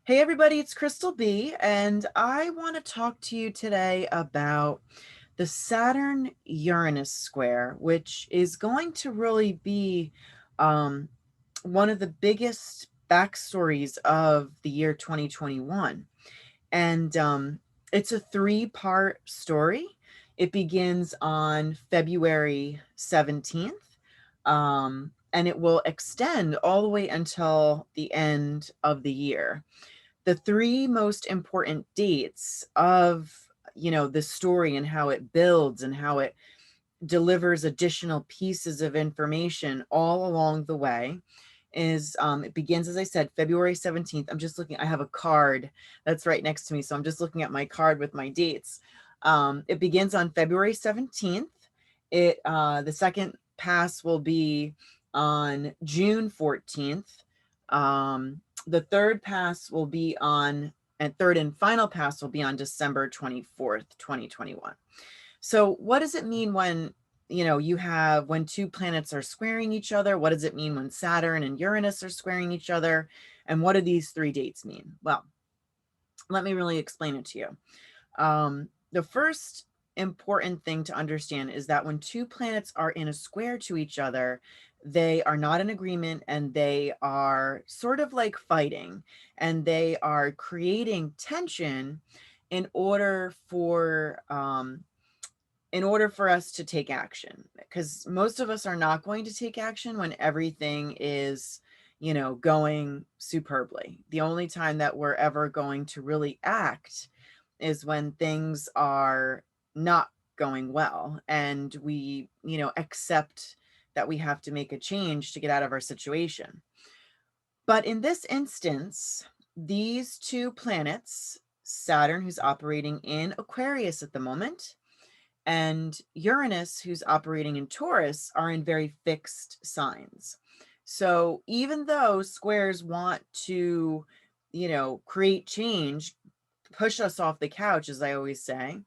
Hey everybody, it's Crystal B, and I want to talk to you today about the Saturn Uranus Square, which is going to really be um, one of the biggest backstories of the year 2021. And it's a three-part story. It begins on February 17th, and it will extend all the way until the end of the year. The three most important dates of the story and how it builds and how it delivers additional pieces of information all along the way is it begins, as I said, February 17th. I'm just looking, I have a card that's right next to me, so I'm just looking at my card with my dates. It begins on February 17th. The second pass will be on June 14th. The third pass will be on, and third and final pass will be on December 24th, 2021. So what does it mean when, when two planets are squaring each other? What does it mean when Saturn and Uranus are squaring each other? And what do these three dates mean? Well, let me really explain it to you. The first important thing to understand is that when two planets are in a square to each other, they are not in agreement and they are sort of like fighting, and they are creating tension in order for us to take action, because most of us are not going to take action when everything is going superbly. The only time that we're ever going to really act is when things are not going well and we accept that we have to make a change to get out of our situation. But in this instance, these two planets, Saturn, who's operating in Aquarius at the moment, and Uranus, who's operating in Taurus, are in very fixed signs. So even though squares want to, create change, push us off the couch, as I always say,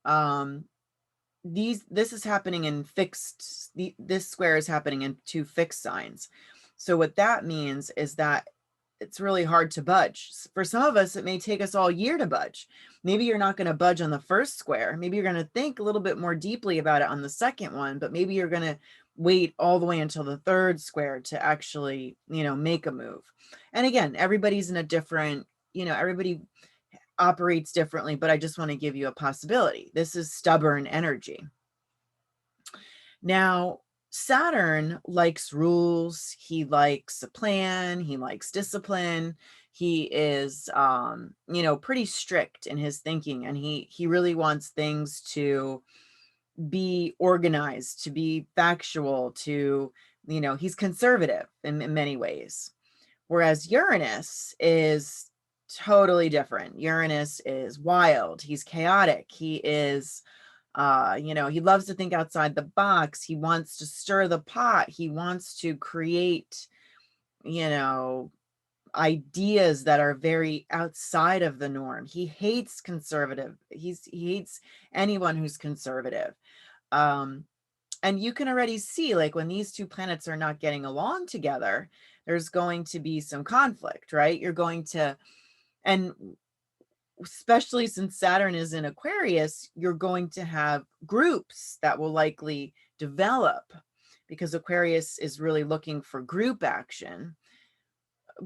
um, this is happening in this square is happening in two fixed signs. So what that means is that it's really hard to budge. For some of us, it may take us all year to budge. Maybe you're not going to budge on the first square. Maybe you're going to think a little bit more deeply about it on the second one, but maybe you're going to wait all the way until the third square to actually, make a move. And again, everybody's in a different, everybody operates differently, but I just want to give you a possibility. This is stubborn energy. Now, Saturn likes rules. He likes a plan. He likes discipline. He is, pretty strict in his thinking, and he really wants things to be organized, to be factual, to, he's conservative in many ways. Whereas Uranus is totally different. Uranus is wild. He's chaotic. He is he loves to think outside the box. He wants to stir the pot. He wants to create, ideas that are very outside of the norm. He hates conservative. He hates anyone who's conservative. Um, and you can already see, like, when these two planets are not getting along together, there's going to be some conflict, right? You're going to, and especially since Saturn is in Aquarius, you're going to have groups that will likely develop, because Aquarius is really looking for group action,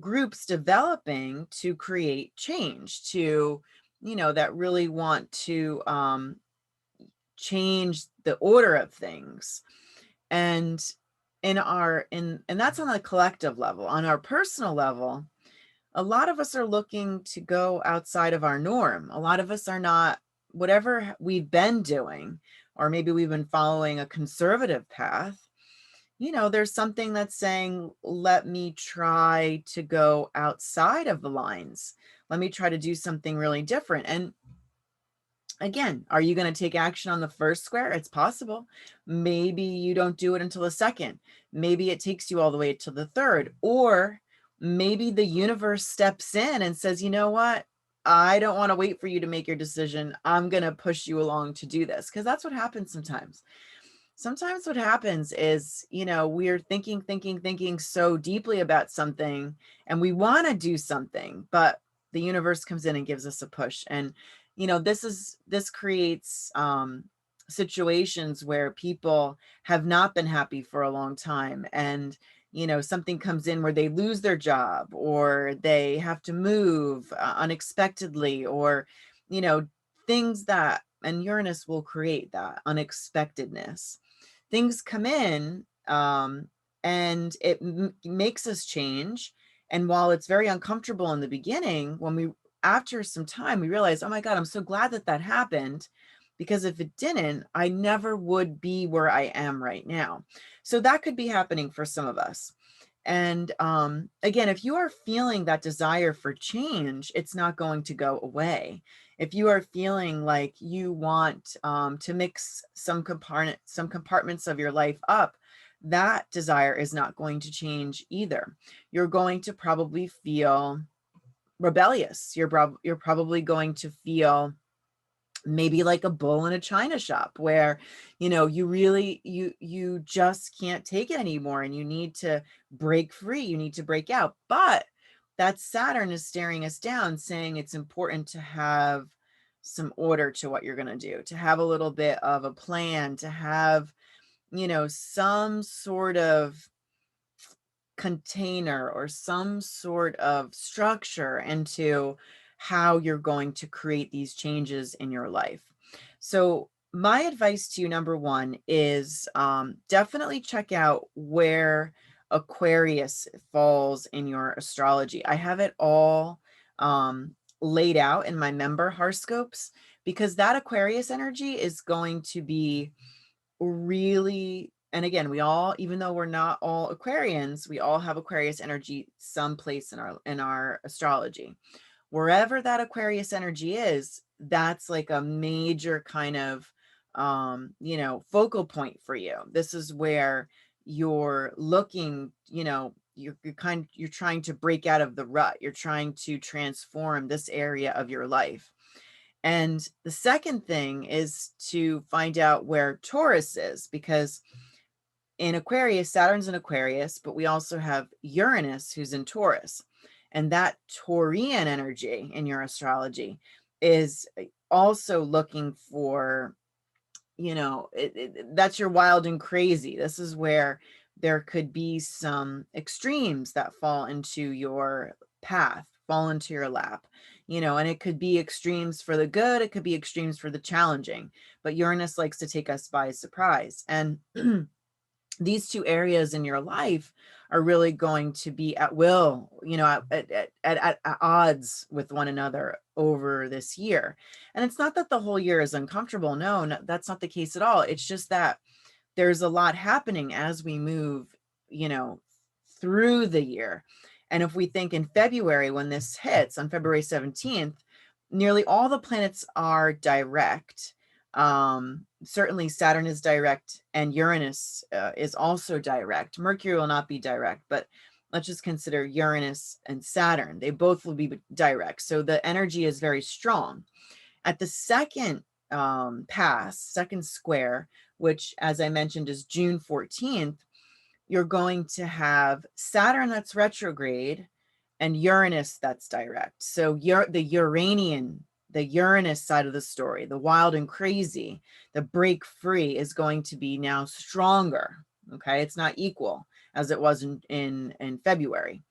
groups developing to create change, to, that really want to change the order of things. And and that's on a collective level. On our personal level, a lot of us are looking to go outside of our norm. A lot of us are not, whatever we've been doing, or maybe we've been following a conservative path. There's something that's saying, let me try to go outside of the lines. Let me try to do something really different. And again, are you going to take action on the first square? It's possible. Maybe you don't do it until the second. Maybe it takes you all the way to the third. Or maybe the universe steps in and says, you know what? I don't want to wait for you to make your decision. I'm going to push you along to do this. Because that's what happens sometimes. Sometimes what happens is, we're thinking so deeply about something, and we want to do something, but the universe comes in and gives us a push. And, this creates situations where people have not been happy for a long time. And, something comes in where they lose their job, or they have to move unexpectedly, or, you know, things that, and Uranus will create that unexpectedness. Things come in, and it makes us change. And while it's very uncomfortable in the beginning, after some time, we realize, oh my God, I'm so glad that that happened, because if it didn't, I never would be where I am right now. So that could be happening for some of us. And again, if you are feeling that desire for change, it's not going to go away. If you are feeling like you want to mix some compartments of your life up, that desire is not going to change either. You're going to probably feel rebellious. You're probably going to feel maybe like a bull in a china shop, where you really you just can't take it anymore, and you need to break free, you need to break out. But that Saturn is staring us down, saying it's important to have some order to what you're going to do, to have a little bit of a plan, to have some sort of container or some sort of structure into how you're going to create these changes in your life. So my advice to you, number one, is definitely check out where Aquarius falls in your astrology. I have it all laid out in my member horoscopes, because that Aquarius energy is going to be really, and again, we all, even though we're not all Aquarians, we all have Aquarius energy someplace in our astrology. Wherever that Aquarius energy is, that's like a major kind of focal point for you. This is where you're looking, you're trying to break out of the rut. You're trying to transform this area of your life. And the second thing is to find out where Taurus is, because in Aquarius, Saturn's in Aquarius, but we also have Uranus who's in Taurus. And that Taurian energy in your astrology is also looking for, that's your wild and crazy. This is where there could be some extremes that fall into your path, fall into your lap, and it could be extremes for the good, it could be extremes for the challenging, but Uranus likes to take us by surprise. And these two areas in your life are really going to be at will, at odds with one another over this year. And it's not that the whole year is uncomfortable. No, that's not the case at all. It's just that there's a lot happening as we move, through the year. And if we think in February, when this hits on February 17th, nearly all the planets are direct. Certainly Saturn is direct, and Uranus is also direct. Mercury will not be direct, but let's just consider Uranus and Saturn. They both will be direct. So the energy is very strong. At the second second square, which, as I mentioned, is June 14th, you're going to have Saturn that's retrograde and Uranus that's direct. So the Uranus side of the story, the wild and crazy, the break free, is going to be now stronger. Okay, it's not equal as it was in February.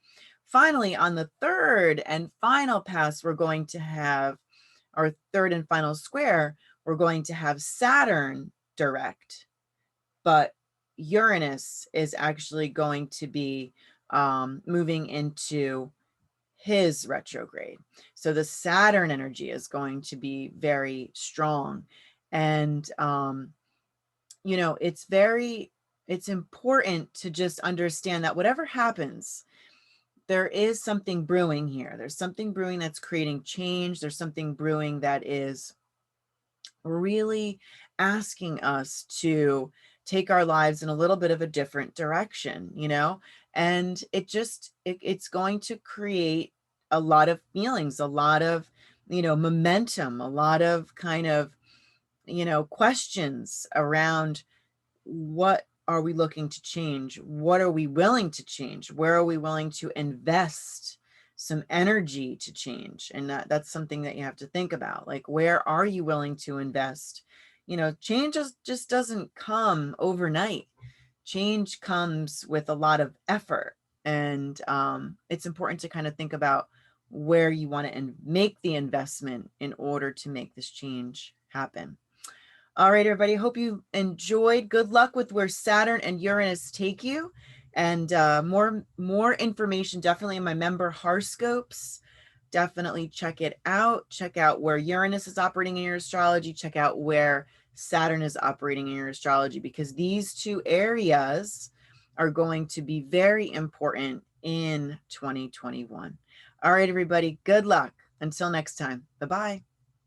Finally, on the third and final pass, we're going to have our third and final square. We're going to have Saturn direct, but Uranus is actually going to be moving into his retrograde. So the Saturn energy is going to be very strong. And, it's important to just understand that whatever happens, there is something brewing here. There's something brewing that's creating change. There's something brewing that is really asking us to take our lives in a little bit of a different direction, and it's going to create a lot of feelings, a lot of, momentum, a lot of kind of, questions around what are we looking to change? What are we willing to change? Where are we willing to invest some energy to change. And that's something that you have to think about. Like, where are you willing to invest? Change just doesn't come overnight. Change comes with a lot of effort. And it's important to kind of think about where you want to make the investment in order to make this change happen. All right, everybody. Hope you enjoyed. Good luck with where Saturn and Uranus take you. And more information definitely in my member horoscopes. Definitely check it out. Check out where Uranus is operating in your astrology. Check out where Saturn is operating in your astrology, because these two areas are going to be very important in 2021. All right, everybody. Good luck. Until next time. Bye-bye.